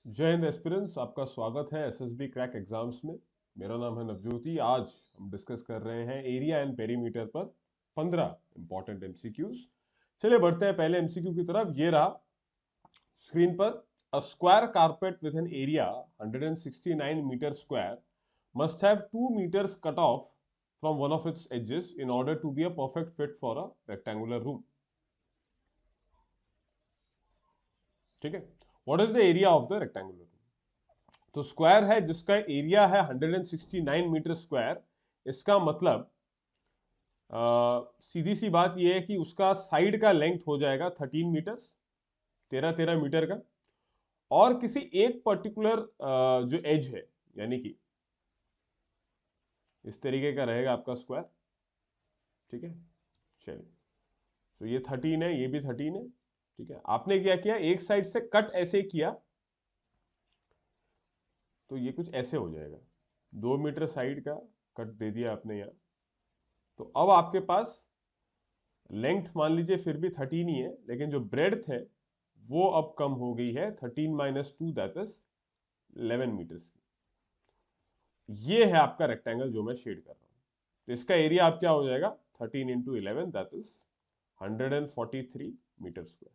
जय हिंद एस्पिरेंट्स, आपका स्वागत है एसएसबी क्रैक एग्जाम्स में। मेरा नाम है नवज्योति। आज हम डिस्कस कर रहे हैं एरिया एंड पेरीमीटर पर 15 इंपॉर्टेंट एमसीक्यूज। चलिए बढ़ते हैं पहले एमसीक्यू की तरफ। ये रहा स्क्रीन पर। A square carpet with an area 169 metre square must have 2 meters cut off from one of its edges in order to be a perfect fit for a rectangular room. ठीक है। What is the area of the rectangular room? तो square है जिसका area है 169 metre square. इसका मतलब सीधी सी बात यह है कि उसका साइड का लेंथ हो जाएगा 13 मीटर, 13 मीटर का। और किसी एक पर्टिकुलर जो एज है, यानी कि इस तरीके का रहेगा आपका स्क्वायर। ठीक है, चलिए। तो ये 13 है, ये भी 13 है। ठीक है, आपने क्या किया, एक साइड से कट ऐसे किया तो ये कुछ ऐसे हो जाएगा। 2 मीटर साइड का कट दे दिया आपने यहाँ। तो अब आपके पास लेंथ मान लीजिए फिर भी 13 ही है, लेकिन जो ब्रेड्थ है वो अब कम हो गई है 13 माइनस 2 दैट इज 11 मीटर्स की। ये है आपका रेक्टेंगल जो मैं शेड कर रहा हूं। तो इसका एरिया आप क्या हो जाएगा, 13 into 11 that is 143 metre square.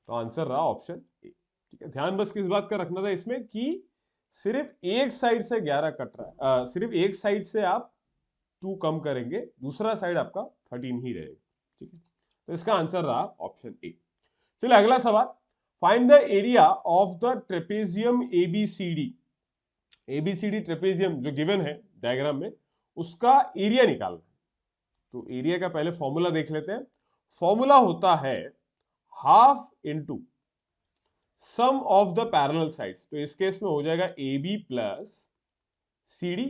तो आंसर रहा ऑप्शन ए। ठीक है, ध्यान बस किस बात का रखना था इसमें कि सिर्फ एक साइड से 11 कट रहा है, सिर्फ एक साइड से आप 2 कम करेंगे, दूसरा साइड आपका 13 ही रहेगा। ठीक है, तो इसका आंसर रहा ऑप्शन ए। चलिए अगला सवाल। Find the area of the trapezium ABCD. ABCD trapezium जो गिवन है डायग्राम में, उसका एरिया निकालना है। तो एरिया का पहले फॉर्मूला देख लेते हैं। फॉर्मूला होता है half into sum of the parallel sides. तो इस केस में हो जाएगा A B plus C D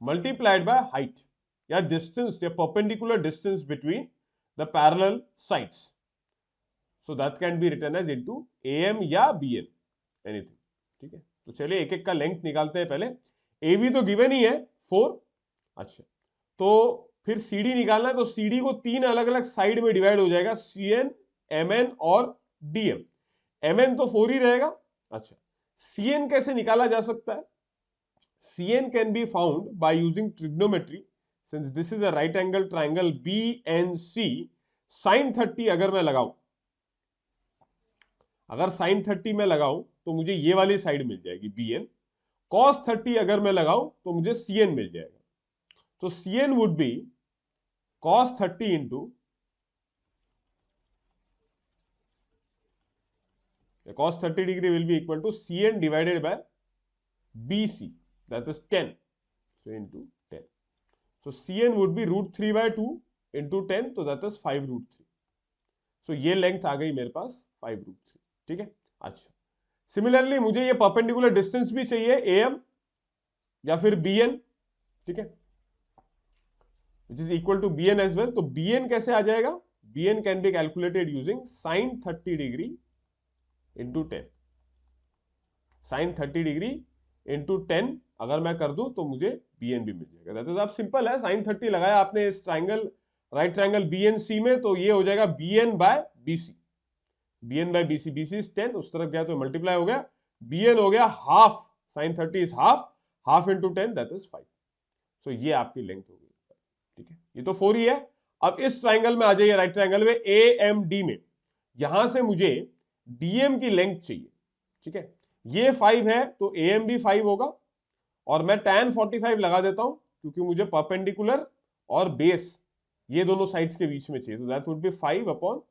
multiplied by height या डिस्टेंस या perpendicular distance between the parallel sides. So that can be written as into AM या BN, anything. ठीक है, तो चलिए एक एक का लेंथ निकालते हैं पहले। ए बी तो गिवन ही है 4। अच्छा, तो फिर सी डी निकालना है। तो सी डी को 3 अलग अलग साइड में डिवाइड हो जाएगा, सी एन, एम एन और डी एम। एम एन तो 4 ही रहेगा। अच्छा, सी एन कैसे निकाला जा सकता है? Cn can be found by using trigonometry. Since this is a right angle triangle BNC, sin 30 अगर मैं लगाऊं, अगर sin 30 में लगाऊं तो मुझे ये वाली साइड मिल जाएगी BN। cos 30 अगर मैं लगाऊं तो मुझे Cn मिल जाएगा। तो Cn would be cos 30 into cos 30 degree will be equal to Cn divided by BC, that is 10. So into 10. So Cn would be √3 by 2 into 10, तो that is 5√3. So ये length आ गई मेरे पास 5√3। ठीक है, अच्छा। सिमिलरली मुझे ये परपेंडिकुलर डिस्टेंस भी चाहिए एम या फिर बीएन। ठीक है, which is equal to BN as well. तो बीएन कैसे आ जाएगा? BN can be calculated using sin 30 degree into 10। sin 30 degree into 10 अगर मैं कर दूं तो मुझे बीएन भी मिल जाएगा। दैट इज आप सिंपल है, sin 30 लगाया आपने इस ट्राइंगल, राइट ट्राइंगल बीएनसी में, तो ये हो जाएगा BN by BC. BN by BC, BC is 10, उस तरफ गया तो मल्टीप्लाई हो गया, बीएन हो गया half, sin 30 is half, half into 10 that is 5। So ये आपकी लेंथ हो गई। ठीक है, ये तो 4 ही है। अब इस ट्राइंगल में आ जाइए, राइट ट्राइंगल में ए एम डी में, यहां से मुझे डीएम की लेंथ चाहिए। ठीक है, ये 5 है तो एएम भी 5 होगा, और मैं tan 45 लगा देता हूं क्योंकि मुझे परपेंडिकुलर और बेस ये दोनों साइड्स के बीच में चाहिए। तो that would be 5 upon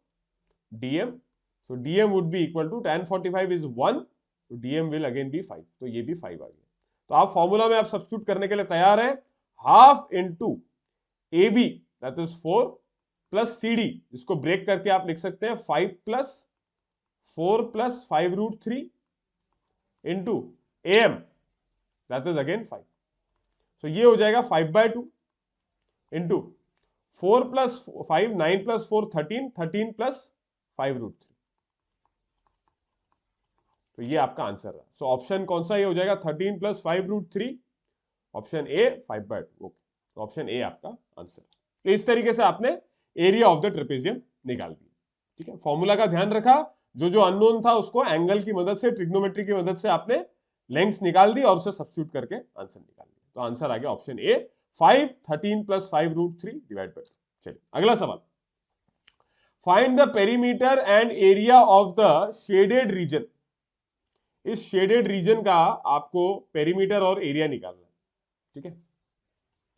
DM. So DM would be equal to tan 45 is 1, तो डीएम विल अगेन बी 5। तो ये भी 5 आ गया। तो आप फॉर्मूला में आप सब्स्टिट्यूट करने के लिए तैयार है। Half into A B that is 4 plus C D, इसको ब्रेक करके आप लिख सकते हैं 5 plus 4 plus 5√3 into M that is again 5। So ये हो जाएगा 5/2 इंटू 4 प्लस 5, 9 प्लस 4 13, 13 प्लस 5√3। तो ये आपका आंसर है। सो ऑप्शन कौन सा ये हो जाएगा, 13 प्लस 5√3, ऑप्शन ए 5/2। ओके, तो ऑप्शन ए आपका आंसर। तो इस तरीके से आपने एरिया ऑफ द ट्रेपेजियम निकाल दिया। ठीक है, फॉर्मूला का ध्यान रखा, जो जो अननोन था उसको एंगल की मदद से, ट्रिग्नोमेट्री की मदद से आपने लेंथ निकाल दी और उसे सब्स्टिट्यूट करके आंसर निकाल दिया। तो आंसर आ गया ऑप्शन ए 5, 13 + 5√3 डिवाइड बाय 2। चलिए अगला सवाल, find the perimeter and area of the shaded region. इस शेडेड रीजन का आपको पेरीमीटर और एरिया निकालना है, ठीक है।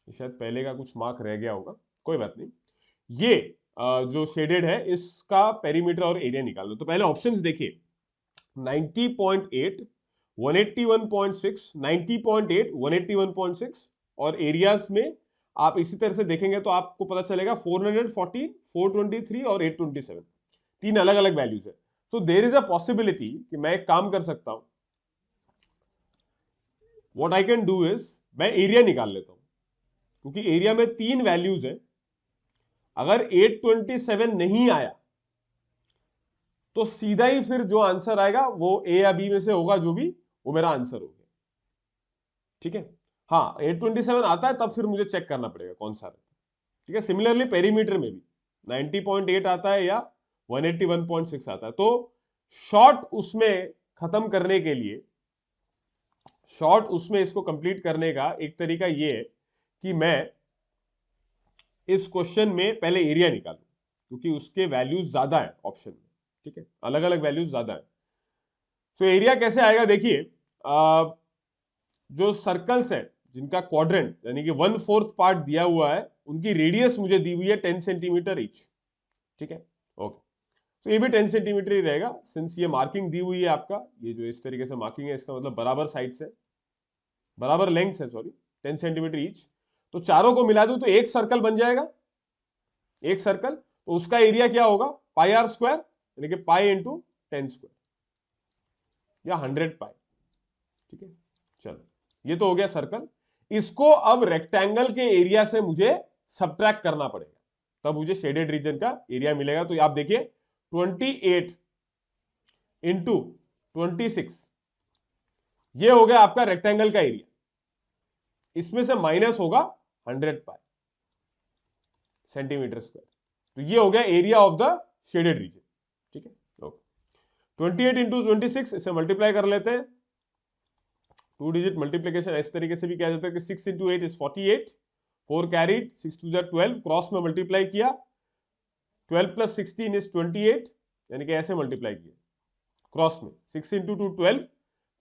शायद पहले का कुछ मार्क रह गया होगा, कोई बात नहीं। ये जो शेडेड है इसका पेरीमीटर और एरिया निकाल दो। तो पहले ऑप्शंस देखिए, 90.8, 181.6, 90.8, 181.6 और एरियाज में आप इसी तरह से देखेंगे तो आपको पता चलेगा 414, 423 और 827, तीन अलग अलग वैल्यूज है। So there is a possibility कि मैं एक काम कर सकता हूं, what I can do is मैं एरिया निकाल लेता हूं, क्योंकि एरिया में तीन वैल्यूज है। अगर 827 नहीं आया तो सीधा ही फिर जो आंसर आएगा वो ए या बी में से होगा, जो भी वो मेरा आंसर हो गया, ठीक है। हाँ 827 आता है तब फिर मुझे चेक करना पड़ेगा कौन सा रहता है, ठीक है। सिमिलरली पेरीमीटर में भी 90.8 आता है या 181.6 आता है। तो शॉर्ट उसमें खत्म करने के लिए, शॉर्ट उसमें इसको कंप्लीट करने का एक तरीका ये है कि मैं इस क्वेश्चन में पहले एरिया निकालूं, क्योंकि उसके वैल्यूज ज्यादा है ऑप्शन में, ठीक है, अलग अलग वैल्यूज ज्यादा है। तो एरिया कैसे आएगा, देखिए जो सर्कल्स है जिनका क्वाड्रेंट यानी कि 1/4 पार्ट दिया हुआ है, उनकी रेडियस मुझे दी हुई है 10 सेंटीमीटर ईच, ठीक है। ओके, तो ये भी 10 सेंटीमीटर ही रहेगा, सिंस ये मार्किंग दी हुई है आपका, ये जो इस तरीके से मार्किंग है इसका मतलब बराबर साइड से, बराबर लेंथ है, सॉरी 10 सेंटीमीटर ईच। तो चारों को मिला दूं तो एक सर्कल बन जाएगा, एक सर्कल। तो उसका एरिया क्या होगा, πr² यानी कि पाई इंटू 10 स्क्वायर या 100 पाई, ठीक है। चलो ये तो हो गया सर्कल। इसको अब रेक्टेंगल के एरिया से मुझे सब्ट्रैक्ट करना पड़ेगा, तब मुझे शेडेड रीजन का एरिया मिलेगा। तो आप देखिए 28 इंटू 26, ये हो गया आपका रेक्टेंगल का एरिया, इसमें से माइनस होगा 100 पाई सेंटीमीटर स्क्वायर। तो ये हो गया area of the shaded region, ठीक है। ओके, 28 इंटू 26 इसे मल्टीप्लाई कर लेते हैं, 2 डिजिट मल्टीप्लीकेशन इस तरीके से भी किया जाता है कि 6 इंटू 8 इज 48, 4 कैरीड, 6 2 12, क्रॉस में मल्टीप्लाई किया, 12 + 16 इज 28, यानी कि ऐसे मल्टीप्लाई किया क्रॉस में, 6 इंटू 2 12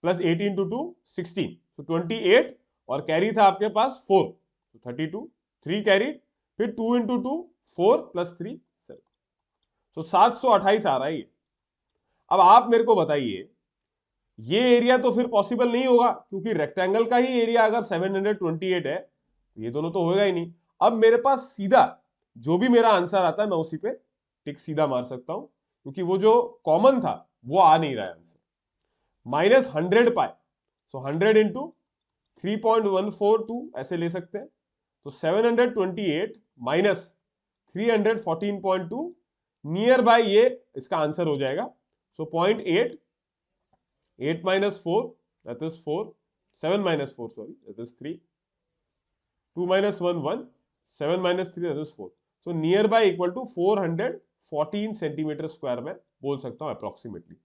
प्लस 8 इंटू 2 16, तो 28 और कैरी था आपके पास 4, तो 32, 3 कैरीड, फिर 2 इंटू 2 4 प्लस 3 7, तो 728 आ रहा है ये। अब आप मेरे को बताइए, ये एरिया तो फिर पॉसिबल नहीं होगा, क्योंकि रेक्टेंगल का ही एरिया अगर 728 है, ये दोनों तो होएगा ही नहीं। अब मेरे पास सीधा जो भी मेरा आंसर आता है मैं उसी पे टिक सीधा मार सकता हूं, क्योंकि वो जो कॉमन था वो आ नहीं रहा है आंसर। माइनस 100 पाई, सो 100 इंटू 3.142 ऐसे ले सकते हैं। तो 728 माइनस 314.2 नियर बाय ये इसका आंसर हो जाएगा। सो 0.8, 8 minus 4 that is 4, 7 minus 4 sorry that is 3, 2 minus 1 1, 7 minus 3 that is 4, so nearby equal to 414 centimetre square में बोल सकता हूं अप्रोक्सीमेटली।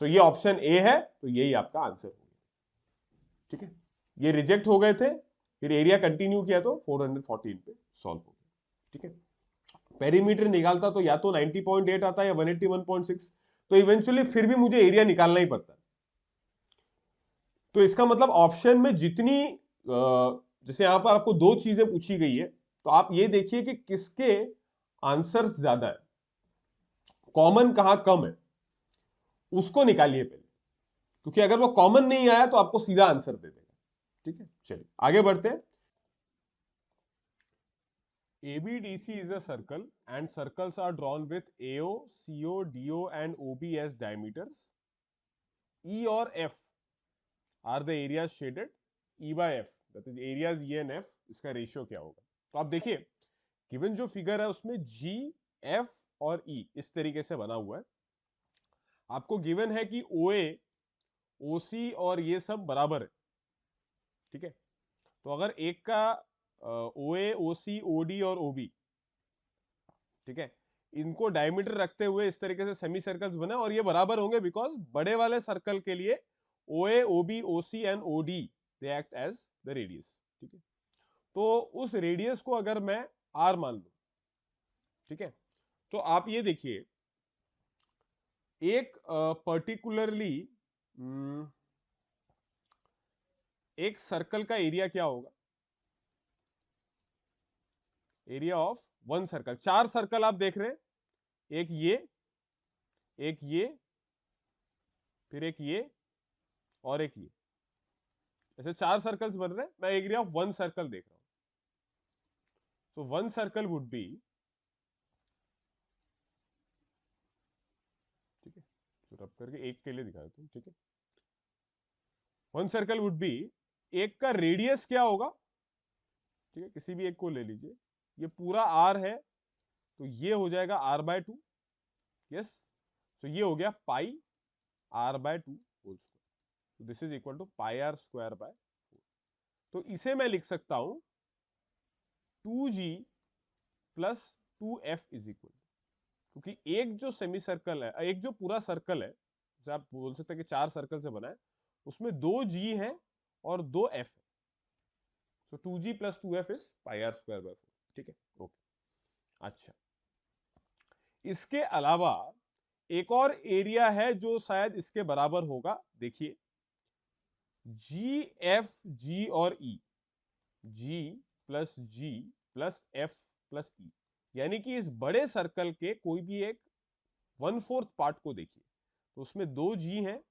सो ये ऑप्शन ए है, तो यही आपका आंसर होगा, ठीक है। ये रिजेक्ट हो गए थे, फिर एरिया कंटिन्यू किया तो 414 पे सॉल्व हो गया, ठीक है। पेरीमीटर निकालता तो या तो 90.8 आता है या 181.6, तो इवेंचुअली फिर भी मुझे एरिया निकालना ही पड़ता है। तो इसका मतलब ऑप्शन में जितनी जैसे यहां पर आपको दो चीजें पूछी गई है, तो आप ये देखिए कि किसके आंसर्स ज्यादा है, कॉमन कहां कम है, उसको निकालिए पहले, क्योंकि अगर वो कॉमन नहीं आया तो आपको सीधा आंसर दे देगा, ठीक है। चलिए आगे बढ़ते हैं। ABDC is a circle and circles are drawn with AO, CO, DO and OB as diameters. E और F are the areas shaded. E by F, that is areas E and F, इसका ratio क्या होगा। तो आप देखिए given जो figure है उसमें G, F और E इस तरीके से बना हुआ है। आपको गिवन है कि OA, OC और ये सब बराबर है, ठीक है। तो अगर एक का OA, OC, OD और OB, ठीक है, इनको डायमीटर रखते हुए इस तरीके से सेमी सर्कल्स बने और ये बराबर होंगे बिकॉज बड़े वाले सर्कल के लिए OA, OB, OC and OD they act as the radius. ठीक है, तो उस रेडियस को अगर मैं R मान लूं, ठीक है, तो आप ये देखिए एक पर्टिकुलरली एक सर्कल का एरिया क्या होगा, area of one circle. 4 circle आप देख रहे हैं, एक ये, फिर एक ये और एक ये, ऐसे 4 सर्कल्स बन रहे हैं। मैं एरिया ऑफ वन सर्कल देख रहा हूं। So one circle would be, ठीक है, तो रब करके एक के लिए दिखा देता हूं। ठीक है, वन सर्कल वुड बी, एक का रेडियस क्या होगा, ठीक है, किसी भी एक को ले लीजिए, ये पूरा R है तो ये हो जाएगा R/2, यस। तो ये हो गया पाई R/2 होल स्क्वायर, तो this is equal to pi R square by 4। तो इसे मैं लिख सकता हूं 2G plus 2F is equal, क्योंकि एक जो सेमी सर्कल है, एक जो पूरा सर्कल है, जैसे आप बोल सकते हैं कि 4 सर्कल से बना है, उसमें 2G है और 2F है। तो 2G plus 2F is pi R square by 4। ठीक है, ओके। अच्छा, इसके अलावा एक और एरिया है जो शायद इसके बराबर होगा, देखिए GFG और E, G plus G plus F plus E, यानी कि इस बड़े सर्कल के कोई भी एक 1/4 पार्ट को देखिए, तो उसमें 2G है,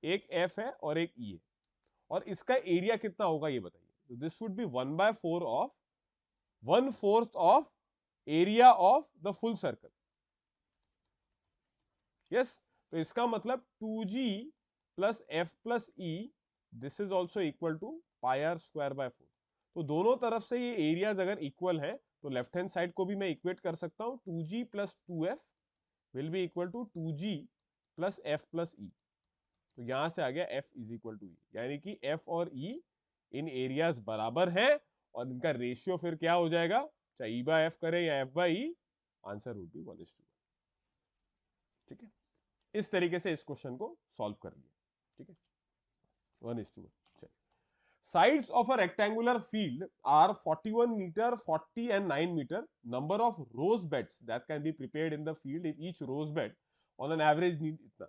एक F है और एक E है, और इसका एरिया कितना होगा ये बताइए। तो this would be 1/4 of 1/4 of area of the full circle, yes. तो इसका मतलब 2G plus F plus E, this is also equal to pi R square by 4। तो दोनों तरफ से ये एरियाज अगर इक्वल है तो लेफ्ट हैंड साइड को भी मैं इक्वेट कर सकता हूं, 2G plus 2F will be equal to 2G plus F plus E। तो यहां से आ गया F is equal to E, यानी कि F और E इन एरियाज बराबर है और इनका रेशियो फिर क्या हो जाएगा, चाहे E बाय F करे या F by E, answer would be 1:1। ठीक है, इस तरीके से इस क्वेश्चन को सॉल्व कर लिया। ठीक है, 1:1। चलिए, sides of a rectangular field are 41 meter, 40 and 9 meter. Number of rose beds that can be prepared in the field, in each rose bed on an average need इतना।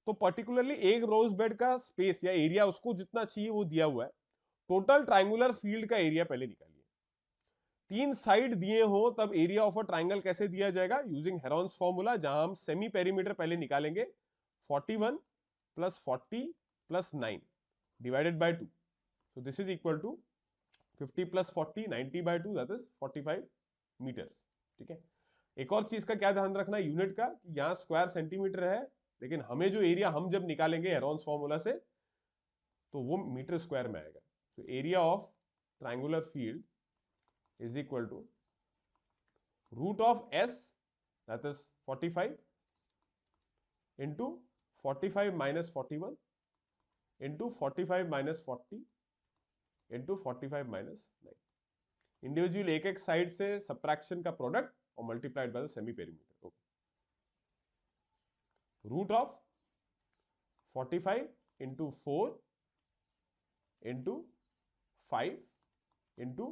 तो पर्टिकुलरली एक रोज bed का space या area उसको जितना चाहिए वो दिया हुआ है। टोटल ट्राइंगुलर फील्ड का एरिया पहले निकालिए। 3 साइड दिए हो तब एरिया ऑफ अ ट्राइंगल कैसे दिया जाएगा, यूजिंग हेरॉन्स फॉर्मूला, जहां हम सेमी पेरीमीटर पहले निकालेंगे, 41 plus 40 plus 9 divided by 2। So this is equal to 50 plus 40, 90 by 2, that is 45 meters। ठीक है, एक और चीज का क्या ध्यान रखना है यूनिट का, यहां स्क्वायर सेंटीमीटर है, लेकिन हमें जो एरिया हम जब निकालेंगे हेरॉन्स फॉर्मूला से तो वो मीटर स्क्वायर में आएगा। तो area of triangular field is equal to root of S, that is 45 into 45 minus 41 into 45 minus 40 into 45 minus 9। Individual एक एक साइड से सब्ट्रैक्शन का प्रोडक्ट और multiplied by the semi perimeter. Okay, root of 45 into 4 into 5 into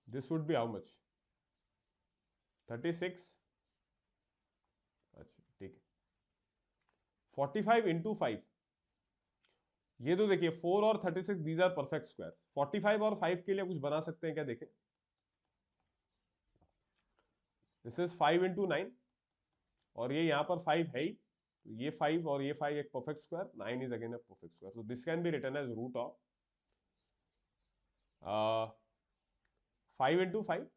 this would be how much, 36। अच्छा ठीक है, 45 into 5, ये तो देखिए 4 और 36 दीज आर परफेक्ट स्क्वायर। 45 और 5 के लिए कुछ बना सकते हैं क्या, देखें, दिस इज 5 इंटू 9 और ये यहां पर 5 है ही, तो ये 5 और ये 5 एक perfect square, 9 is again a perfect square. So this can be written as root of 5 into 5,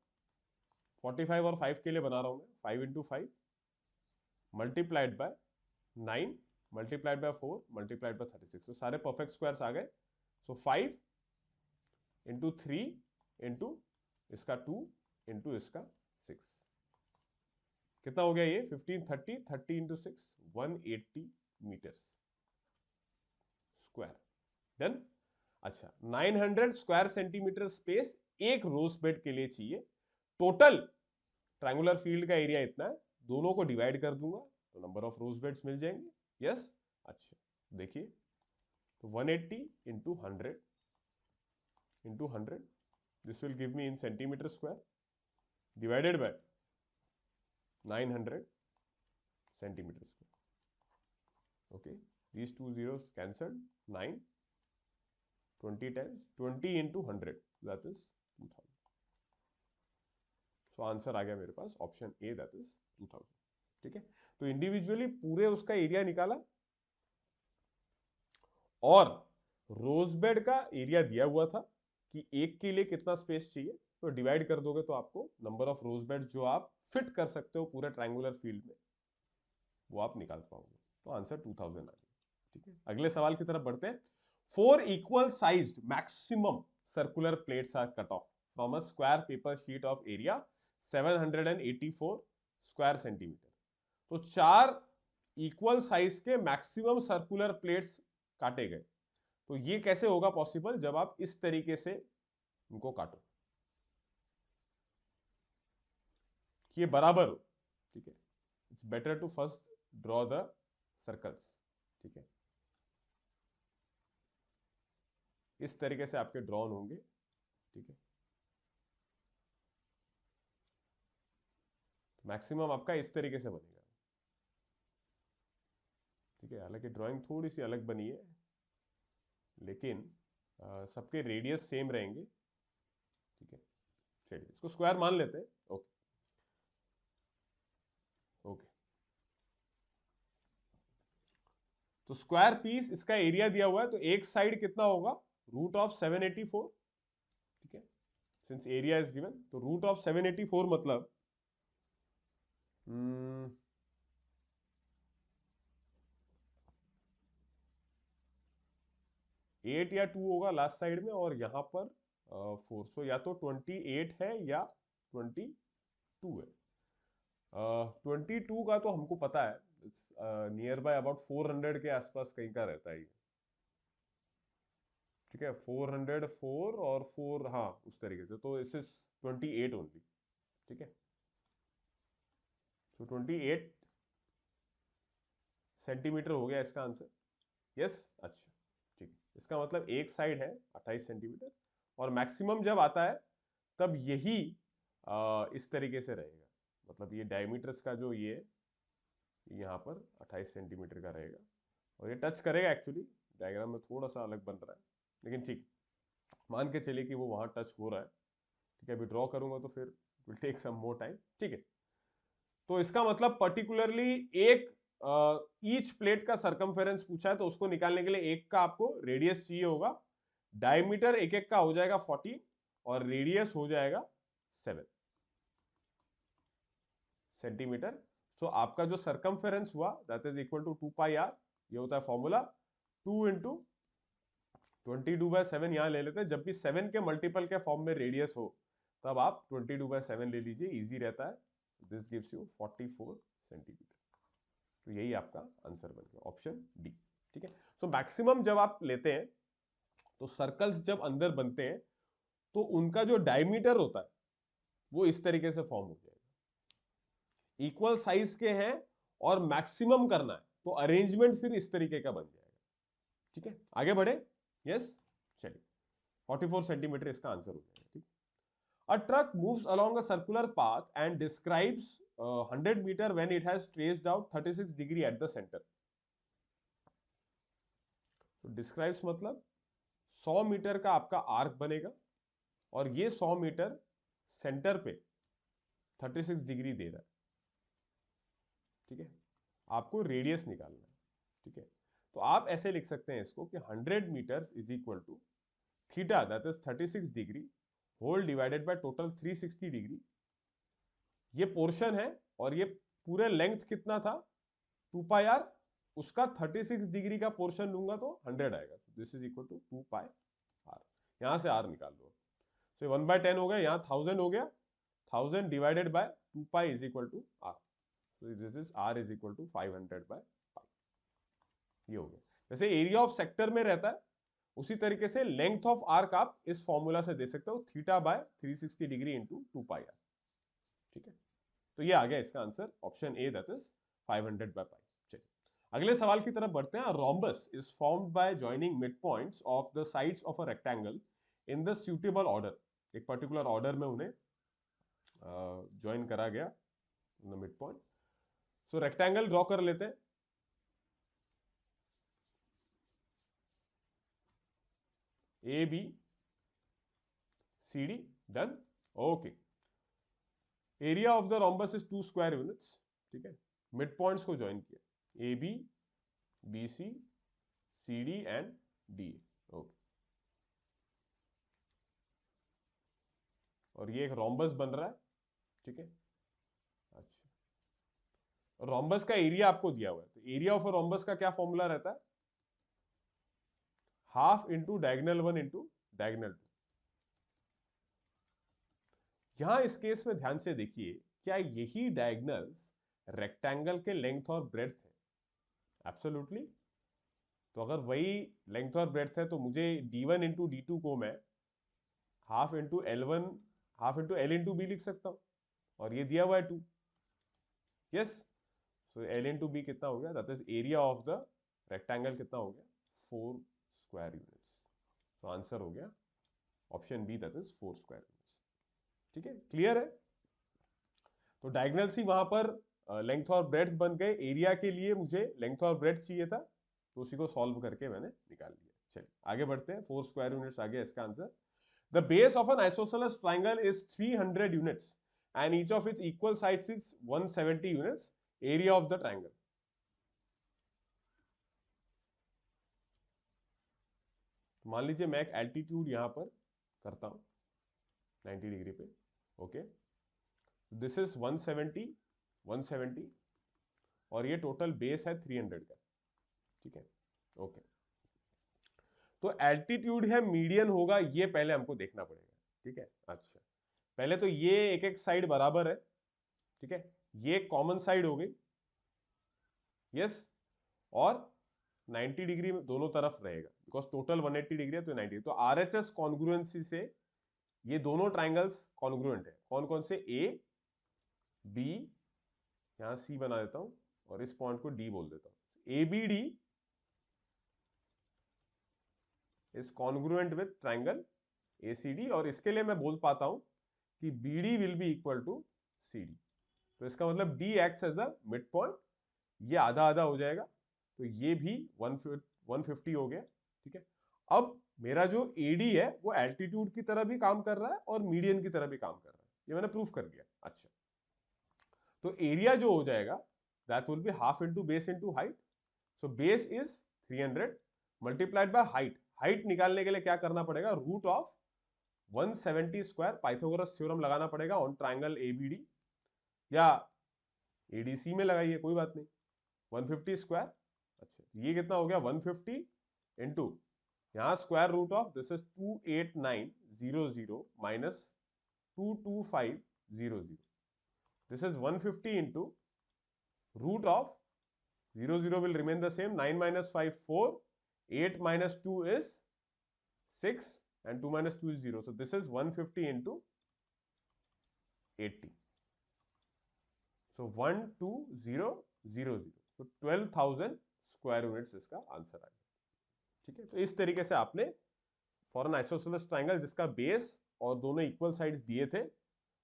45 और 5 के लिए बना रहा हूं मैं, 5 into 5 multiplied by 9 multiplied by 4 multiplied by 36। तो सारे परफेक्ट स्क्वायर्स आ गए। सो 5 इंटू 3 इंटू इसका 2 इंटू इसका 6, कितना हो गया ये 15, 30, 30 इंटू 6, 180 मीटर्स स्क्वायर। डन। अच्छा 900 स्क्वायर सेंटीमीटर स्पेस एक रोज बेड के लिए चाहिए, टोटल ट्रायंगुलर फील्ड का एरिया इतना है, दोनों को डिवाइड कर दूंगा तो नंबर ऑफ रोज बेड्स मिल जाएंगे। यस अच्छा देखिए तो 180 into 100 into 100 this will give me in centimetre square divided by 900 centimetre square. Okay these two zeros cancelled, 9 20 times 20 into 100 that is 2000। So answer आ गया मेरे पास ऑप्शन ए दैट इज 2000। ठीक है तो individually पूरे उसका एरिया निकाला और रोजबेड का एरिया दिया हुआ था कि एक के लिए कितना स्पेस चाहिए, तो डिवाइड कर दोगे तो आपको नंबर ऑफ रोजबेड जो आप फिट कर सकते हो पूरे ट्रायंगुलर फील्ड में वो आप निकाल पाओगे। तो आंसर 2000 आ गया। ठीक है अगले सवाल की तरफ बढ़ते हैं। 4 equal sized maximum circular plates are cut off from a square paper sheet of area 784 square centimetre. तो 4 इक्वल साइज के मैक्सिमम सर्कुलर प्लेट्स काटे गए। तो ये कैसे होगा पॉसिबल, जब आप इस तरीके से उनको काटो कि ये बराबर हो। ठीक है it's better to first draw the circles. ठीक है इस तरीके से आपके ड्रॉन होंगे। ठीक है मैक्सिमम आपका इस तरीके से बनेगा। ठीक है हालांकि ड्राइंग थोड़ी सी अलग बनी है लेकिन सबके रेडियस सेम रहेंगे। ठीक है चलिए इसको स्क्वायर मान लेते हैं। ओके ओके तो स्क्वायर पीस इसका एरिया दिया हुआ है तो एक साइड कितना होगा रूट ऑफ 784। ठीक है सिंस एरिया इज गिवन तो रूट ऑफ 784 मतलब 8 या 2 होगा लास्ट साइड में और यहां पर 4। सो या तो 28 है या 22 है। 22 का तो हमको पता है नियर बाय अबाउट 400 के आसपास कहीं का रहता है ये। ठीक है 404 और 4 हाँ उस तरीके से, तो इस इज 28 ओनली। ठीक है तो 28 सेंटीमीटर हो गया इसका आंसर। यस अच्छा ठीक है इसका मतलब एक साइड है 28 सेंटीमीटर और मैक्सिमम जब आता है तब यही इस तरीके से रहेगा, मतलब ये डायमीटर्स का जो ये यहाँ पर 28 सेंटीमीटर का रहेगा और ये टच करेगा। एक्चुअली डायग्राम में थोड़ा सा अलग बन रहा है लेकिन ठीक मान के चलिए कि वो वहां टच हो रहा है। ठीक है अभी ड्रॉ करूंगा तो फिर will take some more time. ठीक है तो इसका मतलब पर्टिकुलरली एक ईच प्लेट का सरकमफेरेंस पूछा है तो उसको निकालने के लिए एक का आपको रेडियस चाहिए होगा। डायमीटर एक एक का हो जाएगा 14 और रेडियस हो जाएगा 7 सेंटीमीटर। सो आपका जो सरकमफेरेंस हुआ that is equal to 2 pi R. ये होता है फॉर्मूला 2 इंटू 22/7 यहां ले लेते हैं। जब भी 7 के मल्टीपल के फॉर्म में रेडियस हो तब आप 22/7 ले लीजिए, इजी रहता है। This gives you 44 centimetre. तो यही आपका आंसर बन गया ऑप्शन डी। ठीक है सो मैक्सिमम जब आप लेते हैं तो सर्कल्स जब अंदर बनते हैं तो उनका जो डायमीटर होता है वो इस तरीके से फॉर्म हो जाएगा। इक्वल साइज के हैं और मैक्सिमम करना है तो अरेंजमेंट फिर इस तरीके का बन जाएगा। ठीक है आगे बढ़े। यस चलिए 44 सेंटीमीटर इसका आंसर हो जाएगा। ठीक A truck moves along a circular path and describes 100 meter when it has traced out 36 degree at the center. तो describes मतलब 100 मीटर का आपका आर्क बनेगा और ये 100 मीटर सेंटर पे 36 डिग्री दे रहा है। ठीक है आपको रेडियस निकालना है। ठीक है तो आप ऐसे लिख सकते हैं इसको कि 100 metre is equal to theta that is 36 degree whole divided by total 360 degree. ये पोर्शन है और ये पूरे लेंथ कितना था 2 पाई आर, उसका 36 डिग्री का पोर्शन लूंगा तो 100 आएगा। This is equal to 2 pi R. यहां से आर निकाल दो। सो 1/10 हो गया, यहाँ 1000 हो गया, 1000 divided by 2 pi is equal to R. So this is R is equal to 500 by pi. ये हो गया। जैसे एरिया ऑफ सेक्टर में रहता है उसी तरीके से लेंथ ऑफ आर्क आप इस फॉर्मूला से दे सकते हो, theta by 360 degree into 2 pi R. ठीक है, तो ये आ गया इसका answer, option A, that is 500 by pi. चलिए अगले सवाल की तरफ बढ़ते हैं। Rhombus is formed by joining mid points of the sides of a rectangle in the suitable order. एक पर्टिकुलर ऑर्डर में उन्हें ज्वाइन करा गया in the mid point. So rectangle draw कर लेते हैं। ए B C D, done. Okay, area of the rhombus is 2 square units. ठीक है, मिड पॉइंट्स को ज्वाइन किया, A B, B C, C D and D. Okay, और ये एक रोम्बस बन रहा है। ठीक है, अच्छा, रोम्बस का एरिया आपको दिया हुआ है, तो एरिया ऑफ अ रोम्बस का क्या फॉर्मूला रहता है? Half into diagonal 1 into diagonal 2। यहां इस केस में ध्यान से देखिए, क्या यही डायगनल्स रेक्टेंगल के लेंथ और ब्रेड्थ है? एब्सोल्युटली। तो अगर वही लेंथ और ब्रेड्थ है तो मुझे d1 इंटू डी2 को मैं half into L1, half into L into B लिख सकता हूं, और ये दिया हुआ है 2। Yes, so L into B कितना हो गया? That is area of the rectangle कितना हो गया? 4 स्क्वायर यूनिट्स। तो आंसर हो गया option B, that is 4 square units. ठीक है, क्लियर है? तो डायगनल्स ही वहां पर लेंथ और ब्रेड्थ बन गए। एरिया के लिए मुझे लेंथ और ब्रेड्थ चाहिए था, तो उसी को सॉल्व करके मैंने निकाल लिया। चलिए आगे बढ़ते हैं। 4 स्क्वायर यूनिट्स आ गया इसका answer. The base of N isosceles triangle is 300 units and each of its equal sides is 170 units. Area of the triangle. मान लीजिए मैं एक एल्टीट्यूड यहां पर करता हूं 90 डिग्री पे। ओके, दिस इज 170, 170, और ये टोटल बेस है 300 का। ठीक है, ओके। तो एल्टीट्यूड है मीडियन होगा, ये पहले हमको देखना पड़ेगा। ठीक है, अच्छा, पहले तो ये एक एक साइड बराबर है। ठीक है, ये कॉमन साइड हो गई। यस, और 90 डिग्री में दोनों तरफ रहेगा, बिकॉज टोटल 180 डिग्री है तो 90। तो आरएचएस कॉन्ग्रुएंसी से ये दोनों ट्राइंगल्स कॉन्ग्रुएंट है। कौन कौन से? ए बी, यहां सी बना देता हूं और इस पॉइंट को डी बोल देता हूं। A B D is congruent with triangle ACD, और इसके लिए मैं बोल पाता हूं कि BD will be equal to CD. तो इसका मतलब D acts as a mid point, ये आधा आधा हो जाएगा, तो ये भी 150 हो गया। ठीक है, अब मेरा जो एडी है वो एल्टीट्यूड की तरह भी काम कर रहा है और मीडियन की तरह भी काम कर रहा है, ये मैंने प्रूफ कर दिया। अच्छा, तो एरिया जो हो जाएगा that will be half into base into height. So base is 300 multiplied by height. Height निकालने के लिए क्या करना पड़ेगा? Root of 170 square, Pythagoras theorem लगाना पड़ेगा ऑन ट्राइंगल एबीडी, या एडीसी में लगाइए, कोई बात नहीं। 150 स्क्वायर, अच्छा ये कितना हो गया? 150 इंटू, यहां square root of this is 28900 minus 22500। This is 150 into root of 00 will remain the same, 9 minus 5 4, 8 minus 2 is 6, and 2 minus 2 is 0. So this is 150 into 80. So 12000, so 12,000 square units इसका answer आएगा। ठीक है, तो इस तरीके से आपने फॉर एन आइसोसेलेस ट्राइंगल जिसका बेस और दोनों इक्वल साइड्स दिए थे,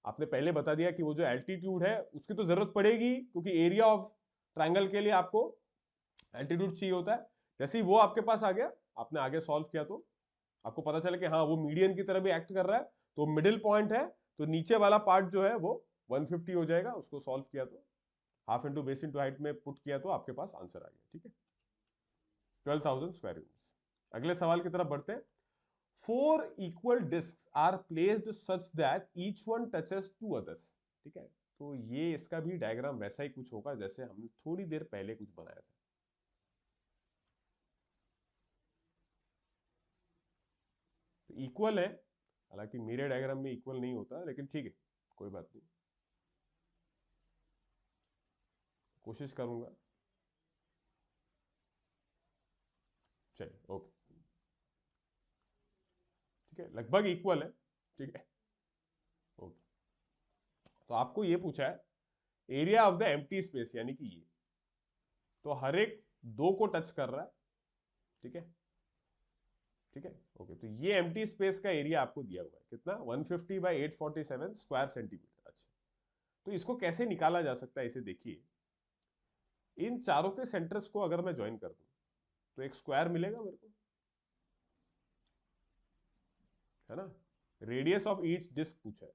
आपने पहले बता दिया कि वो जो एल्टीट्यूड है उसकी तो जरूरत पड़ेगी, क्योंकि एरिया ऑफ ट्राइंगल के लिए आपको एल्टीट्यूड चाहिए होता है। जैसे ही वो आपके पास आ गया, आपने आगे सॉल्व किया तो आपको पता चला कि हाँ वो मीडियन की तरह भी एक्ट कर रहा है, तो मिडिल पॉइंट है, तो नीचे वाला पार्ट जो है वो 150 हो जाएगा। उसको सॉल्व किया तो half into base into height में पुट किया तो आपके पास आंसर आ गया। ठीक है, 12,000 स्क्वायर यूनिट्स। अगले सवाल की तरफ बढ़ते हैं। 4 equal discs are placed such that each one touches two others. ठीक है, तो ये इसका भी डायग्राम वैसा ही कुछ होगा जैसे हमने थोड़ी देर पहले कुछ बनाया था। तो इक्वल है, हालांकि मेरे डायग्राम में इक्वल नहीं होता, लेकिन ठीक है, कोई बात नहीं, कोशिश करूंगा। चलिए, ओके। ठीक है, लगभग इक्वल है, ठीक है। ओके, तो आपको ये पूछा है area of the empty space, यानी कि ये तो हर एक दो को टच कर रहा है, ठीक है, ठीक है। ओके, तो ये एम्प्टी स्पेस का एरिया आपको दिया हुआ है कितना, 150/847 स्क्वायर सेंटीमीटर। अच्छा, तो इसको कैसे निकाला जा सकता है, इसे देखिए। इन चारों के सेंटर्स को अगर मैं ज्वाइन कर दूं तो एक स्क्वायर मिलेगा मेरे को, है ना। रेडियस ऑफ ईच डिस्क पूछा है,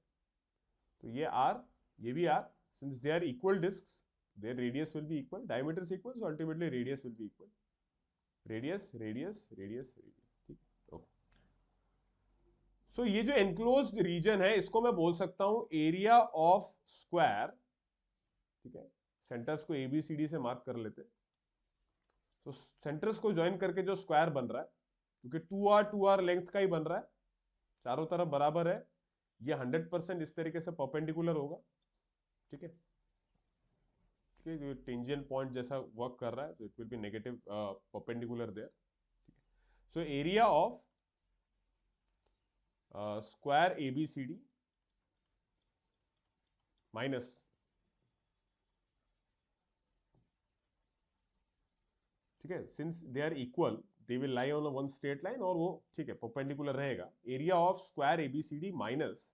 तो ये आर, ये भी R, since they are equal discs their radius will be equal, diameter is equal, so ultimately radius will be equal, radius radius radius radius, ठीक। ओके, सो ये जो enclosed reason है इसको मैं बोल सकता हूं एरिया ऑफ स्क्वायर, ठीक है। सेंटर्स को एबीसीडी से मार्क कर लेते हैं, तो सेंटर्स को ज्वाइन करके जो स्क्वायर बन रहा है, क्योंकि 2r लेंथ का ही बन रहा है, चारों तरफ बराबर है, ये 100% इस तरीके से परपेंडिकुलर होगा, ठीक है। ठीक है, जो टेंजेंट पॉइंट जैसा वर्क कर रहा है, तो it will be negative perpendicular there, ठीक है। So area of square ABCD minus, ठीक है, since they are equal they will lie on one straight line, और वो ठीक है परपेंडिकुलर रहेगा, area of square ABCD minus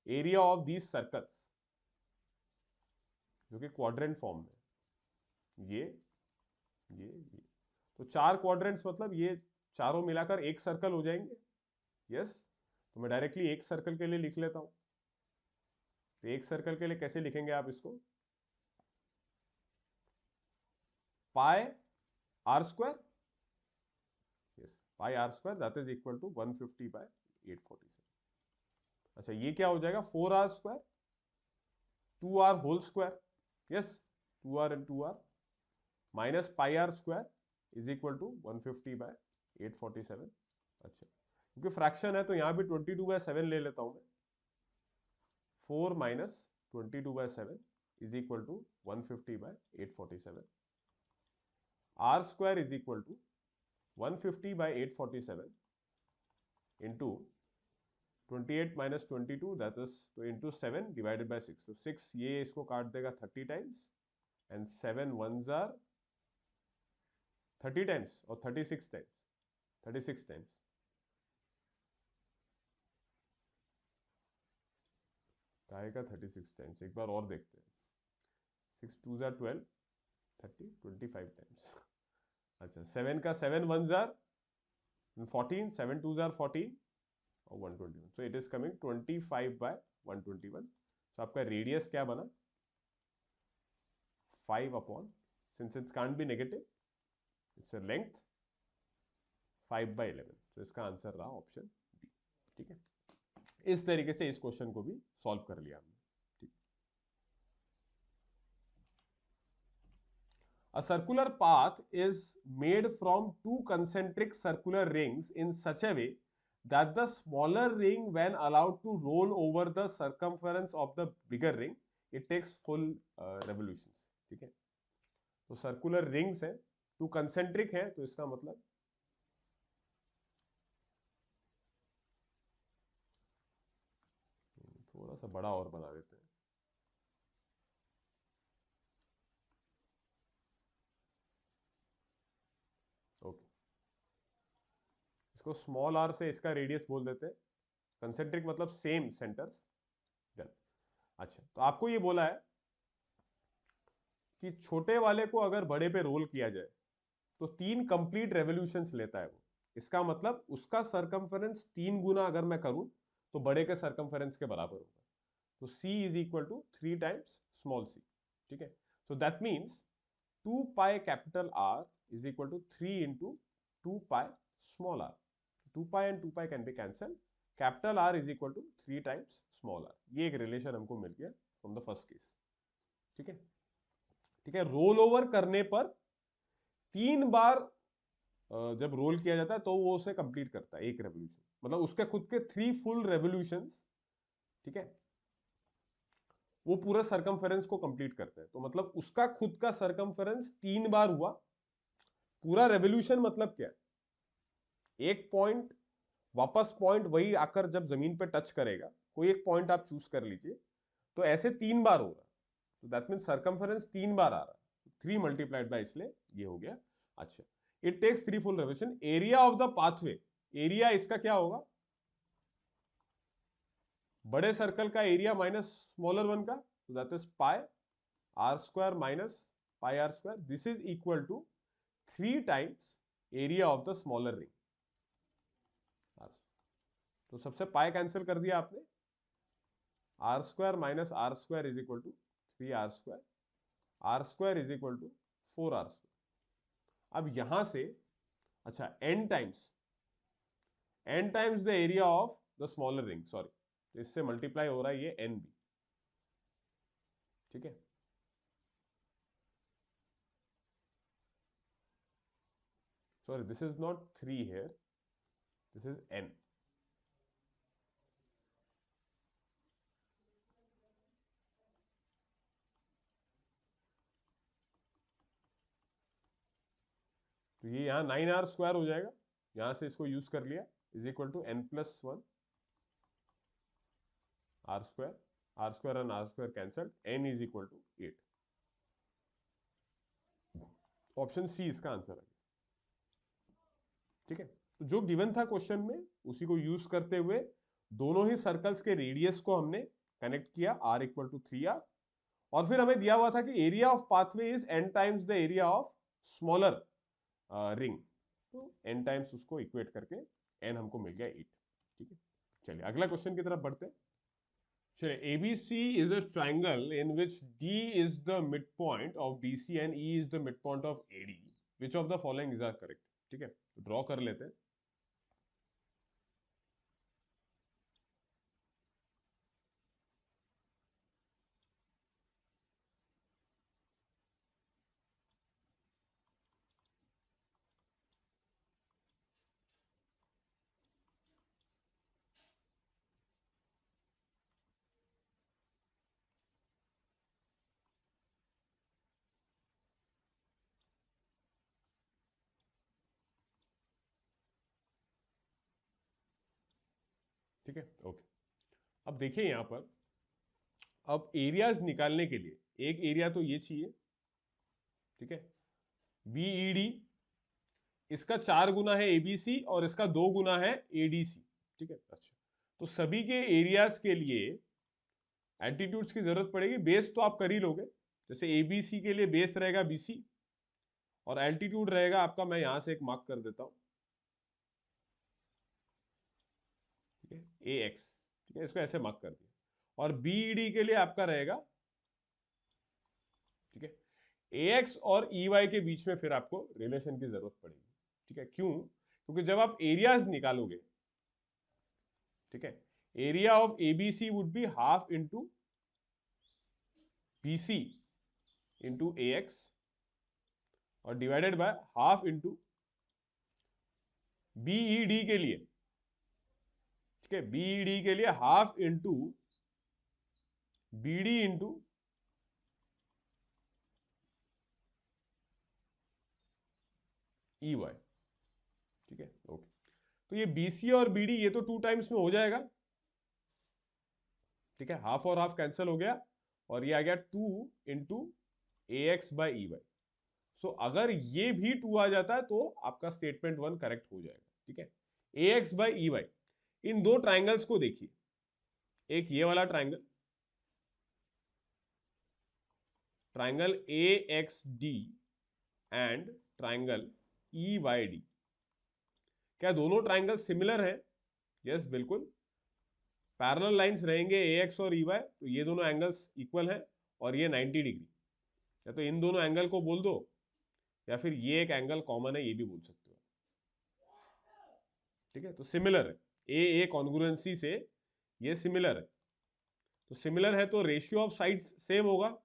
area of these circles, जो कि क्वाड्रेंट फॉर्म में, ये तो चार क्वाड्रेंट्स मतलब ये चारों मिलाकर एक सर्कल हो जाएंगे, यस। तो मैं डायरेक्टली एक सर्कल के लिए लिख लेता हूं, तो एक सर्कल के लिए कैसे लिखेंगे आप इसको, pi are square, yes, pi are square that is equal to 150/847। अच्छा, ये क्या हो जाएगा, 4r square, 2r whole square, yes, 2r and 2r minus pi are square is equal to 150/847। अच्छा, क्योंकि फ्रैक्शन है तो यहां भी 22/7 ले लेता हूं मैं, 4 minus 22/7 is equal to 150/847, R square is equal to 150/847 into 28 minus 22 that is, तो इंटू 7 डिवाइडेड बाय 6, तो 6 ये इसको काट देगा 30 times, and 7 1s are 30 times, और 36 टाइम्स, 36 टाइम्स, काहे का 36 टाइम्स, एक बार और देखते हैं, 6 2s आर 12, 30 25 टाइम्स। अच्छा, 7 का 7 1s आर 14, 7 2s आर 14 और 121, सो इट इज कमिंग 25/121। तो आपका रेडियस क्या बना, 5 upon, since it's can't be negative, its length 5/11, तो इसका आंसर रहा ऑप्शन डी, ठीक है। इस तरीके से इस क्वेश्चन को भी सॉल्व कर लिया हमने, ठीक। A circular path is made from two concentric circular rings in such a way that the smaller ring, when allowed to roll over the circumference of the bigger ring, it takes full revolutions, ठीक है। तो circular rings है, two concentric है, तो इसका मतलब थोड़ा सा बड़ा और बना देते हैं, ओके, इसको स्मॉल आर से इसका रेडियस बोल देते हैं, कंसेंट्रिक मतलब सेम सेंटर्स, डन। अच्छा, तो आपको ये बोला है कि छोटे वाले को अगर बड़े पे रोल किया जाए तो 3 कंप्लीट रेवोल्यूशंस लेता है वो, इसका मतलब उसका सरकमफेरेंस 3 गुना अगर मैं करूं तो बड़े के सरकमफेरेंस के बराबर होगा, तो c is equal to 3 times small c, ठीक है। So that means 2 pi capital R is equal to 3 into 2 pi small r, 2 pi and 2 pi can be cancel, capital R is equal to 3 times small r, ये एक relation हमको मिल गया from the first case, ठीक है। ठीक है, roll over करने पर 3 बार जब रोल किया जाता है तो वो उसे कंप्लीट करता है एक रेवोल्यूशन, मतलब उसके खुद के 3 फुल रेवोल्यूशंस, ठीक है, वो पूरा सरकमफेरेंस को कंप्लीट करते हैं, तो मतलब उसका खुद का सरकमफेरेंस 3 बार हुआ, पूरा रेवोल्यूशन मतलब क्या, एक पॉइंट वापस पॉइंट वही आकर जब जमीन पे टच करेगा, कोई एक पॉइंट आप चूज कर लीजिए, तो ऐसे 3 बार होगा, तो दैट मीन सर्कमफरेंस 3 बार आ रहा है, 3 मल्टीप्लाइड बाय, इसलिए ये हो गया। अच्छा, it takes 3 full revolution. Area of the pathway, area इसका क्या होगा, बड़े सर्कल का एरिया माइनस स्मॉलर वन का, तो that is pi are square minus pi are square, this is equal to 3 times area of the smaller ring. तो सबसे pi cancel कर दिया आपने, R square minus R square is equal to 3 R square is equal to 4 R square. अब यहां से अच्छा N times the area of the smaller ring, sorry, तो इससे मल्टीप्लाई हो रहा है ये एन भी, ठीक है। Sorry, this is not 3 here, this is an. तो ये यहां 9 आर स्क्वायर हो जाएगा, यहां से इसको यूज कर लिया, is equal to N plus 1 R square, R square and R square cancel, N is equal to 8। Option C इसका आंसर है, ठीक है। तो जो गिवन था क्वेश्चन में उसी को यूज करते हुए दोनों ही सर्कल्स के रेडियस को हमने कनेक्ट किया, आर इक्वल टू 3 आर, और फिर हमें दिया हुआ था कि area of pathway is an times the area of smaller ring, तो एन टाइम्स उसको इक्वेट करके एन हमको मिल गया 8, ठीक है। चलिए अगला क्वेश्चन की तरफ बढ़ते हैं। चलिए, ABC is a triangle in which D is the mid point of BC and E is the mid point of AD, which of the following is are correct, ठीक है। ड्रॉ कर लेते हैं। ठीक है, ओके। अब देखिए यहां पर, अब एरियाज निकालने के लिए एक एरिया तो ये चाहिए, ठीक है, बीईडी, इसका 4 गुना है एबीसी और इसका 2 गुना है एडीसी, ठीक है। अच्छा, तो सभी के एरियाज के लिए एल्टीट्यूड्स की जरूरत पड़ेगी, बेस तो आप कर ही लोगे, जैसे एबीसी के लिए बेस रहेगा बीसी और एल्टीट्यूड रहेगा आपका, मैं यहां से एक मार्क कर देता हूं, ठीक है, ए एक्स, ठीक है, इसको ऐसे मार्क कर दिया, और बीईडी के लिए आपका रहेगा, ठीक है, ए एक्स और ई वाई के बीच में फिर आपको रिलेशन की जरूरत पड़ेगी, ठीक है। क्यों, क्योंकि जब आप एरियाज निकालोगे, ठीक है, area of ABC would be half into BC into A X और divided by half into BED के लिए, ठीक है, बीईडी के लिए half into BD into E Y, ठीक है, ओके। तो ये बीसी और बीडी ये तो 2 टाइम्स में हो जाएगा, ठीक है, हाफ और हाफ कैंसिल हो गया, और ये आ गया 2 into A X by E Y. So अगर ये भी 2 आ जाता है तो आपका स्टेटमेंट 1 करेक्ट हो जाएगा, ठीक है। A X by E Y, इन दो ट्राइंगल्स को देखिए, एक ये वाला triangle, triangle A X D and triangle E Y D, क्या दोनों ट्राइंगल सिमिलर हैं? यस, बिल्कुल। पैरेलल लाइंस रहेंगे ए एक्स और ई वाई, तो ये दोनों एंगल्स इक्वल हैं और ये 90 डिग्री, या तो इन दोनों एंगल को बोल दो या फिर ये एक एंगल कॉमन है ये भी बोल सकते हो, ठीक है। तो सिमिलर है, ए कॉन्ग्रुएंसी से ये सिमिलर है, तो सिमिलर है तो रेशियो ऑफ साइड्स सेम होगा,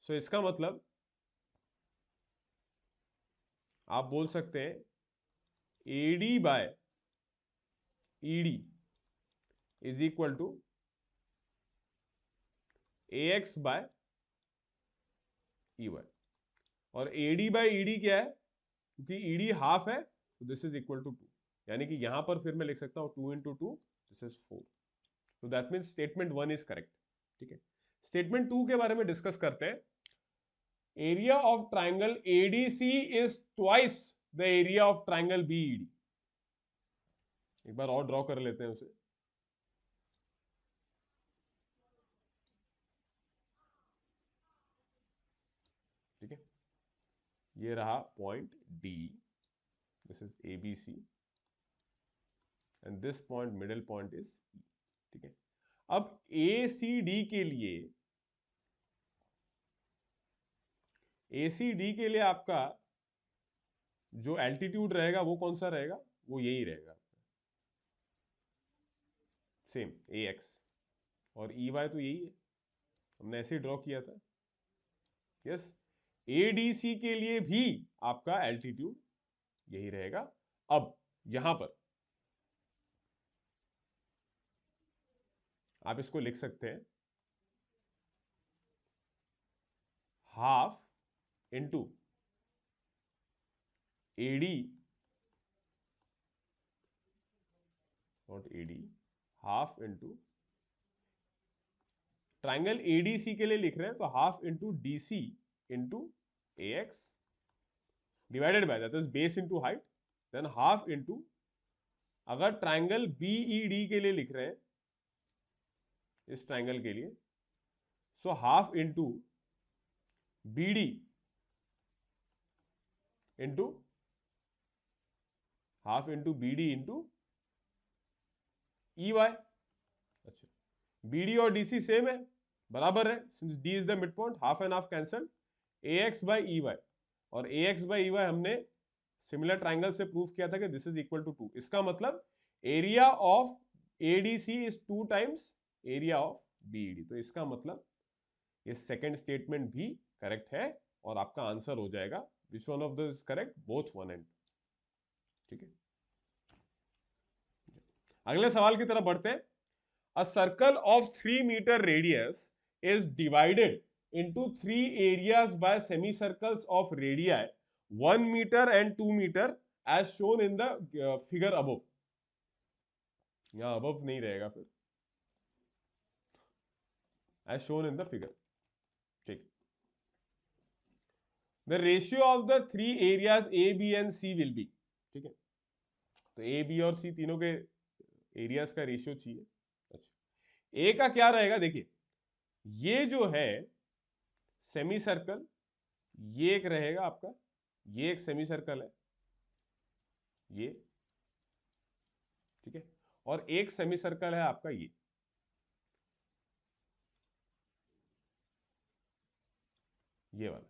सो इसका मतलब आप बोल सकते हैं AD by ED is equal to A X by E Y, और एडी बाय ईडी क्या है, क्योंकि ईडी हाफ है तो दिस इज इक्वल टू 2, यानी कि यहां पर फिर मैं लिख सकता हूं 2 into 2, दिस इज 4. तो that means statement 1 is correct. ठीक है, स्टेटमेंट 2 के बारे में डिस्कस करते हैं. Area of triangle ADC is twice the area of triangle B.Ed. एक बार और ड्रॉ कर लेते हैं उसे. ठीक है, ये रहा point D, this is A B C, and this point middle point is E. ठीक है, अब ए सी डी के लिए, ए सी डी के लिए आपका जो एल्टीट्यूड रहेगा वो कौन सा रहेगा, वो यही रहेगा, सेम ए एक्स. और ई वाई तो यही है, हमने ऐसे ही ड्रॉ किया था. यस, एडीसी के लिए भी आपका एल्टीट्यूड यही रहेगा. अब यहां पर आप इसको लिख सकते हैं half into AD, not AD, half into triangle ADC के लिए लिख रहे हैं तो half into DC into A X divided by that is base into height, then half into, अगर ट्राइंगल बीईडी के लिए लिख रहे हैं, इस ट्राइंगल के लिए, so half into BD into, half into BD into E Y. अच्छा, बीडी और डीसी सेम है, बराबर है, since D is the mid point, half and half cancel, A X by E Y. और A X by E Y हमने similar triangle से prove किया था कि दिस इज इक्वल टू 2. इसका मतलब area of ADC is 2 times area of B.Ed. तो इसका मतलब ये सेकंड स्टेटमेंट भी करेक्ट है और आपका आंसर हो जाएगा which one of this is correct, both 1 and 2. ठीक है, अगले सवाल की तरफ बढ़ते हैं. A circle of 3 meter radius is divided into 3 areas by semicircles of radii 1 meter and 2 meter as shown in the figure above. यहां above नहीं रहेगा फिर, as shown in the figure. ठीक, the ratio of the 3 areas A, B and C will be. ठीक है, तो A, B और C तीनों के एरियाज का रेशियो चाहिए. अच्छा, ए का क्या रहेगा, देखिए ये जो है सेमी सर्कल, ये एक रहेगा आपका, ये एक सेमी सर्कल है ये. ठीक है, और एक सेमी सर्कल है आपका ये वाला.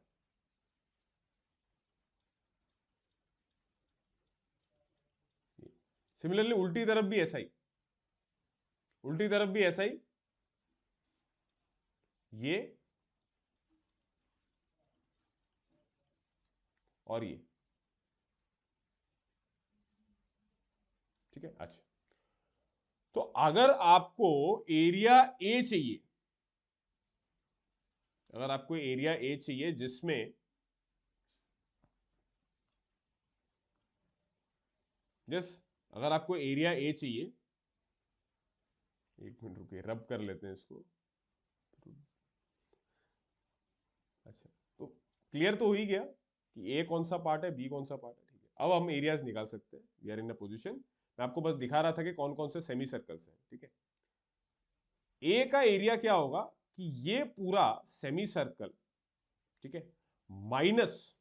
सिमिलरली उल्टी तरफ भी ऐसा ही, उल्टी तरफ भी ऐसा ही, ये और ये. ठीक है, अच्छा, तो अगर आपको एरिया ए चाहिए, अगर आपको एरिया ए चाहिए जिसमें अगर आपको एरिया ए चाहिए, एक मिनट रुकिए, रब कर लेते हैं इसको. अच्छा, तो क्लियर तो हो ही गया कि ए कौन सा पार्ट है, बी कौन सा पार्ट है. ठीक है, अब हम एरियाज निकाल सकते हैं. We are in a position, मैं आपको बस दिखा रहा था कि कौन कौन से सेमी सर्कल्स हैं. ठीक है, ए का एरिया क्या होगा कि ये पूरा सेमी सर्कल, ठीक है, minus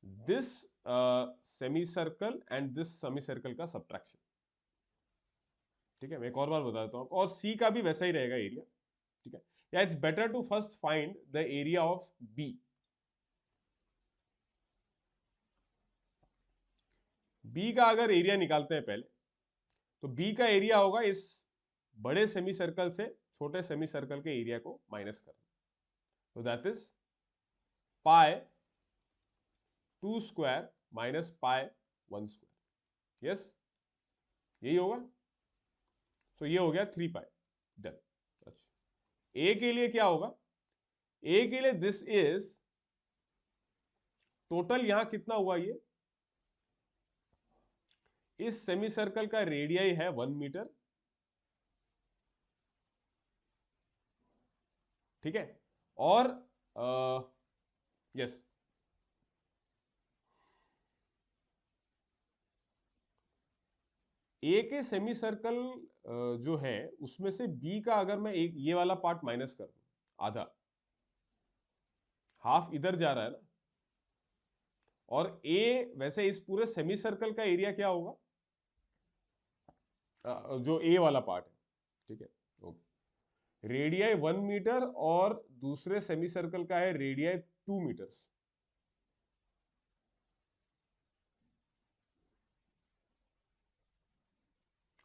this semi circle and this semi circle का सब्ट्रैक्शन. ठीक है, मैं एक और बार बता देता हूं, और सी का भी वैसा ही रहेगा एरिया. ठीक है, या it's better to first find the area of B. B का अगर एरिया निकालते हैं पहले, तो बी का एरिया होगा इस बड़े सेमी सर्कल से छोटे सेमी सर्कल के एरिया को माइनस करना. तो that is pi 2 square minus pi 1 square. Yes, यही होगा. सो ये हो गया 3 पाई. डन. अच्छा, ए के लिए क्या होगा, ए के लिए दिस इज टोटल यहां कितना हुआ, ये इस सेमी सर्कल का रेडियाई है 1 मीटर, ठीक है, और यस ए के सेमी सर्कल जो है उसमें से बी का अगर मैं एक ये वाला पार्ट माइनस कर दूं, आधा, हाफ इधर जा रहा है ना, और ए वैसे इस पूरे सेमी सर्कल का एरिया क्या होगा, जो ए वाला पार्ट है, ठीक है, ओके, रेडियाई 1 मीटर और दूसरे सेमी सर्कल का है रेडियाई 2 मीटर्स,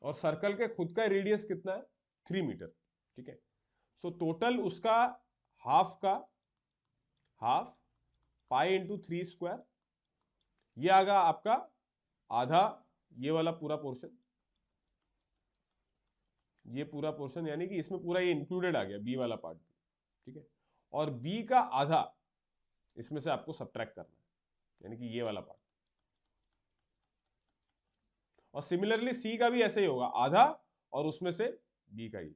और सर्कल के खुद का रेडियस कितना है 3 मीटर, ठीक है। सो टोटल उसका हाफ का हाफ पाई इंटू 3 स्क्वायर, ये आगा आपका आधा, ये वाला पूरा पोर्शन, ये पूरा पोर्शन, यानी कि इसमें पूरा ये इंक्लूडेड आ गया बी वाला पार्ट भी, ठीक है, और बी का आधा इसमें से आपको सब्ट्रैक्ट करना है, यानी कि ये वाला पार्ट, और सिमिलरली सी का भी ऐसे ही होगा, आधा और उसमें से बी का ही,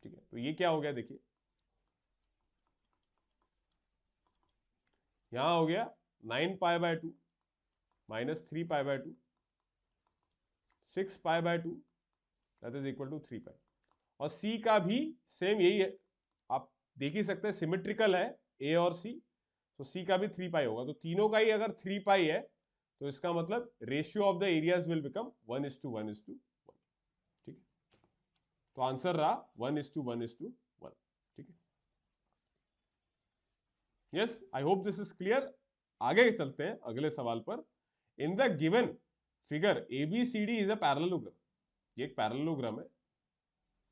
ठीक है। तो ये क्या हो गया देखिए, यहां हो गया 9 पाई/2 माइनस 3 पाई/2 6 पाई/2 that is equal to 3 pi, और सी का भी सेम यही है, आप देख ही सकते हैं सिमेट्रिकल है ए और सी, तो सी का भी 3 पाई होगा, तो तीनों का ही अगर 3 पाई है तो इसका मतलब ratio of the areas will become 1:1:1, ठीक है, तो आंसर रहा 1:1:1, ठीक है। Yes, I hope this is clear. आगे चलते हैं अगले सवाल पर। In the given figure ABCD is a parallelogram, ये एक पैरेललोग्राम है,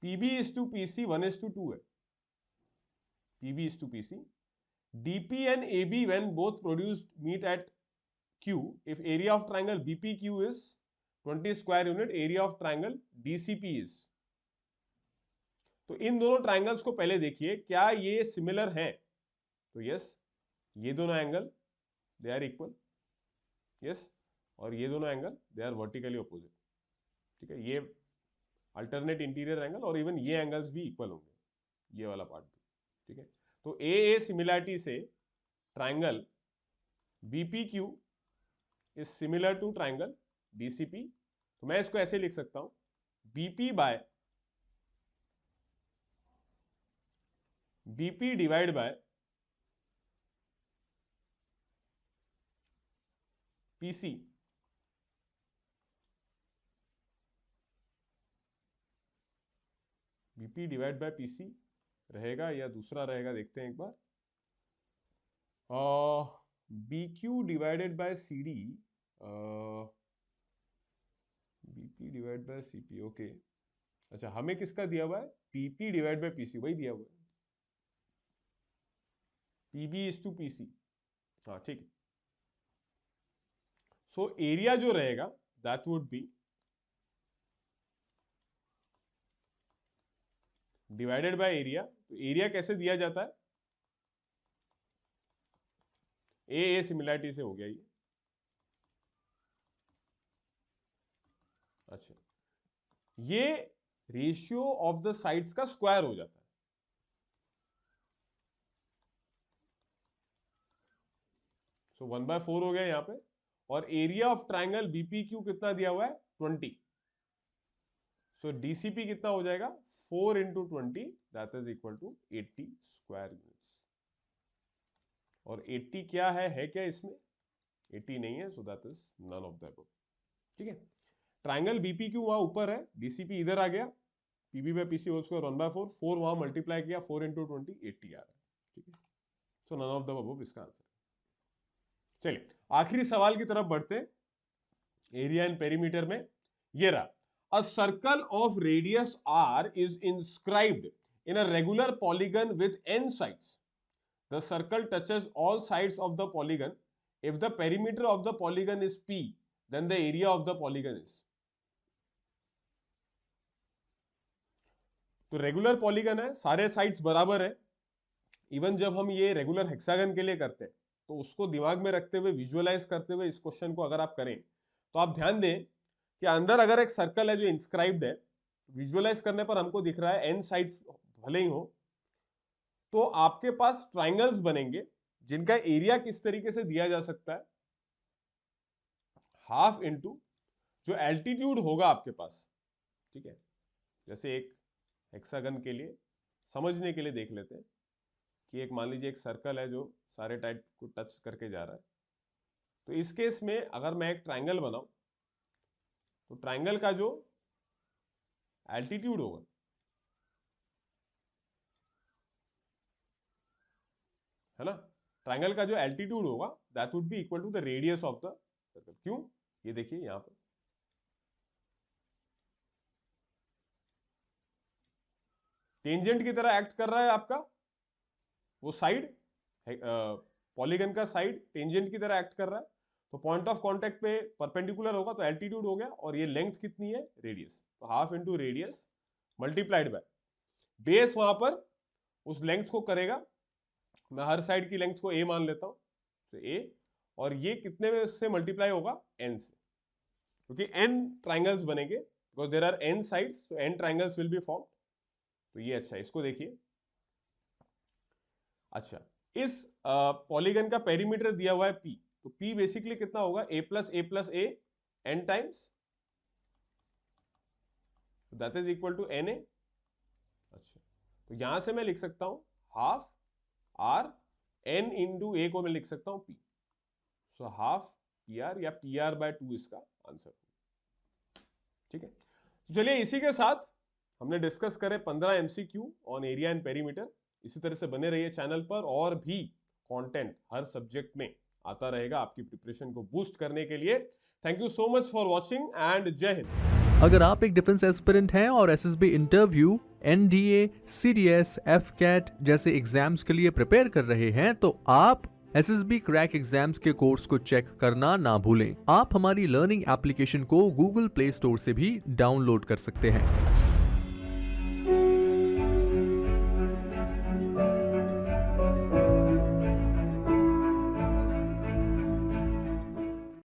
PB/PC 1:2 है, PB/PC, DP and AB when both produced meet at Q, if area of triangle BPQ is 20 square unit, area of triangle DCP is, तो इन दोनों triangles को पहले देखिए क्या ये सिमिलर है, तो यस, ये दोनों angle they are equal, yes, और ये दोनों angle they are vertically opposite, ठीक है, ये अल्टरनेट इंटीरियर एंगल, और इवन ये एंगल्स भी इक्वल होंगे, ये वाला पार्ट भी, ठीक है। तो ए सिमिलरिटी से triangle BPQ is similar to triangle DCP, तो मैं इसको ऐसे लिख सकता हूं, BP divide by PC, BP divide by PC रहेगा या दूसरा रहेगा, देखते हैं एक बार, BQ divided by CD, BP divide bye CP, okay, अच्छा, हमें किसका दिया हुआ है, PP डिवाइड बाय PC, वही दिया हुआ है, PB/PC, हाँ, ठीक है। सो एरिया जो रहेगा that would B divided by area, तो एरिया कैसे दिया जाता है, ए सिमिलरिटी से हो गया ये, अच्छा, ये रेशियो ऑफ द साइड्स का स्क्वायर हो जाता है, सो 1/4 हो गया यहाँ पे, और एरिया ऑफ ट्राइंगल BPQ कितना दिया हुआ है 20, सो DCP कितना हो जाएगा 4 into 20 that is equal to 80 square units, और 80 क्या है क्या इसमें, 80 नहीं है, so that is none of the above, ठीक है। ट्राइंगल BPQ वहां ऊपर है, DCP इधर आ गया, PB/PC होल स्क्वायर 1/4, 4 वहां मल्टीप्लाई किया, 4 into 20 80 आ रहा है, ठीक है, सो नन ऑफ द अबव इसका आंसर। चलिए आखिरी सवाल की तरफ बढ़ते, एरिया एंड पेरीमीटर में, ये रहा, a circle of radius r is inscribed in a regular polygon with n sides, the circle touches all sides of the polygon, if the perimeter of the polygon is P, then the area of the polygon is, तो regular polygon है, सारे sides बराबर है, even जब हम ये regular hexagon के लिए करते हैं तो उसको दिमाग में रखते हुए, विजुअलाइज करते हुए इस क्वेश्चन को अगर आप करें तो आप ध्यान दें कि अंदर अगर एक सर्कल है जो इंस्क्राइब्ड है, विजुअलाइज करने पर हमको दिख रहा है एन साइड्स भले ही हो, तो आपके पास ट्राइंगल्स बनेंगे जिनका एरिया किस तरीके से दिया जा सकता है, हाफ इंटू जो एल्टीट्यूड होगा आपके पास, ठीक है। जैसे एक हेक्सागन के लिए समझने के लिए देख लेते हैं कि एक मान लीजिए एक सर्कल है जो सारे टाइप को टच करके जा रहा है, तो इस केस में अगर मैं एक ट्राइंगल बनाऊं तो ट्राइंगल का जो एल्टीट्यूड होगा, है ना, ट्राइंगल का जो एल्टीट्यूड होगा that would be equal to the radius of the circle. क्यों? ये देखिए यहां पर टेंजेंट की तरह एक्ट कर रहा है आपका वो साइड, पॉलीगन का साइड टेंजेंट की तरह एक्ट कर रहा है, तो पॉइंट ऑफ कांटेक्ट पे परपेंडिकुलर होगा तो एल्टीट्यूड हो गया, और ये लेंथ कितनी है, रेडियस, तो half into radius multiplied by base, वहां पर उस लेंथ को करेगा, मैं हर साइड की लेंथ को a मान लेता हूं, तो a, और ये कितने से मल्टीप्लाई होगा, n से, क्योंकि n ट्राइंगल्स बनेंगे because there are n sides, so n triangles will be form. तो ये अच्छा है, इसको देखिए। अच्छा, इस पॉलीगन का पेरीमीटर दिया हुआ है p, तो p बेसिकली कितना होगा, a plus a n times, that is equal to na। अच्छा, तो यहां से मैं लिख सकता हूं half r n into a को मैं लिख सकता हूं p, सो हाफ pr या pr बाय 2 इसका आंसर, ठीक है। तो चलिए इसी के साथ हमने डिस्कस करे 15 MCQ on area and perimeter. इसी तरह से बने रहिए चैनल पर, और भी कंटेंट हर सब्जेक्ट में आता रहेगा आपकी प्रिपरेशन को बूस्ट करने के लिए। Thank you so much for watching and जय हिंद। अगर आप एक डिफेंस एस्पिरेंट हैं और SSB interview, NDA, CDS, AFCAT जैसे एग्जाम्स के लिए प्रिपेयर कर रहे हैं तो आप एसएसबी क्रैक एग्जाम्स के कोर्स को चेक करना ना भूलें। आप हमारी लर्निंग एप्लीकेशन को गूगल प्ले स्टोर से भी डाउनलोड कर सकते हैं।